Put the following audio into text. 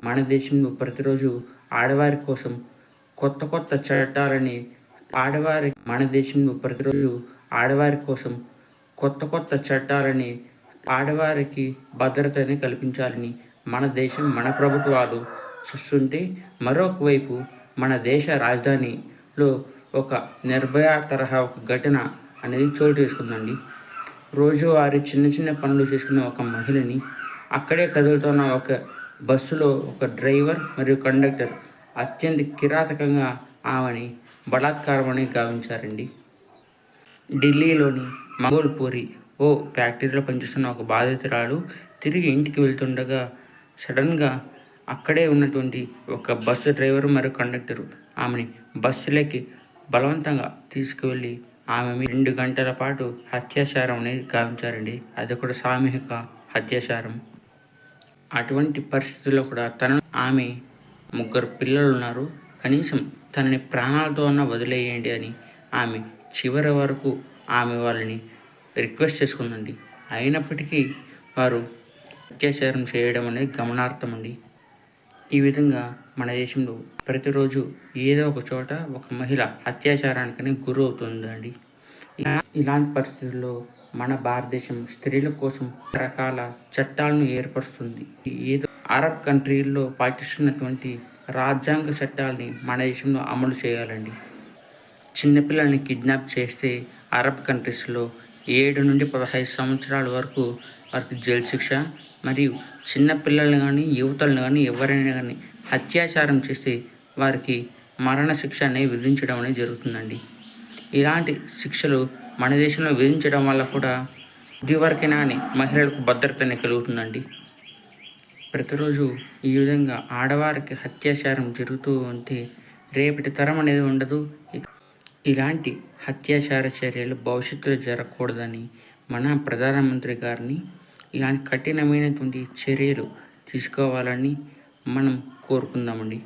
మన దేశంలో ప్రతిరోజు ఆడవారి కోసం కొత్త కొత్త చట్టాలని మన దేశంలో ప్రతిరోజు ఆడవారి కోసం కొత్త కొత్త చట్టాలని ఆడవారికి భద్రతని కల్పించాలని మన దేశం మన ప్రభుత్వాలు చూస్తుంటే, మరొక వైపు మన దేశ రాజధానిలో ఒక నిర్భయ తరహా ఒక ఘటన అనేది చోటు చేసుకుందండి. రోజువారీ చిన్న చిన్న పనులు చేసుకున్న ఒక మహిళని అక్కడే కదులుతున్న ఒక బస్సులో ఒక డ్రైవర్ మరియు కండక్టర్ అత్యంత కిరాతకంగా ఆమెని బలాత్కారం అని గావించారండి. ఢిల్లీలోని మంగోల్పూరి ఓ ఫ్యాక్టరీలో పనిచేస్తున్న ఒక బాధితురాలు తిరిగి ఇంటికి వెళ్తుండగా సడన్గా అక్కడే ఉన్నటువంటి ఒక బస్సు డ్రైవర్ మరియు కండక్టరు ఆమెని బస్సులోకి బలవంతంగా తీసుకువెళ్ళి ఆమె 2 గంటల పాటు అత్యాచారం అనేది గావించారండి. అది కూడా సామూహిక అత్యాచారం. అటువంటి పరిస్థితుల్లో కూడా ఆమె 3 పిల్లలు ఉన్నారు. కనీసం తనని ప్రాణాలతో అన్నా వదిలేయండి అని ఆమె చివరి వరకు ఆమె వాళ్ళని రిక్వెస్ట్ చేసుకుందండి. అయినప్పటికీ వారు అత్యాచారం చేయడం అనేది గమనార్థం అండి. ఈ విధంగా మన దేశంలో ప్రతిరోజు ఏదో ఒక చోట ఒక మహిళ అత్యాచారానికి గురవుతుందండి. ఇలాంటి పరిస్థితుల్లో మన భారతదేశం స్త్రీల కోసం రకాల చట్టాలను ఏర్పరుస్తుంది. ఏదో అరబ్ కంట్రీల్లో పాటిస్తున్నటువంటి రాజ్యాంగ చట్టాలని మన దేశంలో అమలు చేయాలండి. చిన్నపిల్లల్ని కిడ్నాప్ చేస్తే అరబ్ కంట్రీస్లో 7 నుండి 15 సంవత్సరాల వరకు వారికి జైలు శిక్ష, మరియు చిన్నపిల్లల్ని కానీ యువతలను కానీ ఎవరైనా కానీ అత్యాచారం చేస్తే వారికి మరణ శిక్ష అనేది విధించడం అనేది జరుగుతుందండి. ఇలాంటి శిక్షలు మన దేశంలో విధించడం వల్ల కూడా ఇదివరకైనా అని మహిళలకు భద్రతనే కలుగుతుందండి. ప్రతిరోజు ఈ విధంగా ఆడవారికి అత్యాచారం జరుగుతూ ఉంటే రేపటి తరం అనేది ఉండదు. ఇలాంటి అత్యాచార చర్యలు భవిష్యత్తులో జరగకూడదని మన ప్రధానమంత్రి గారిని ఇలాంటి కఠినమైనటువంటి చర్యలు తీసుకోవాలని మనం కోరుకుందామండి.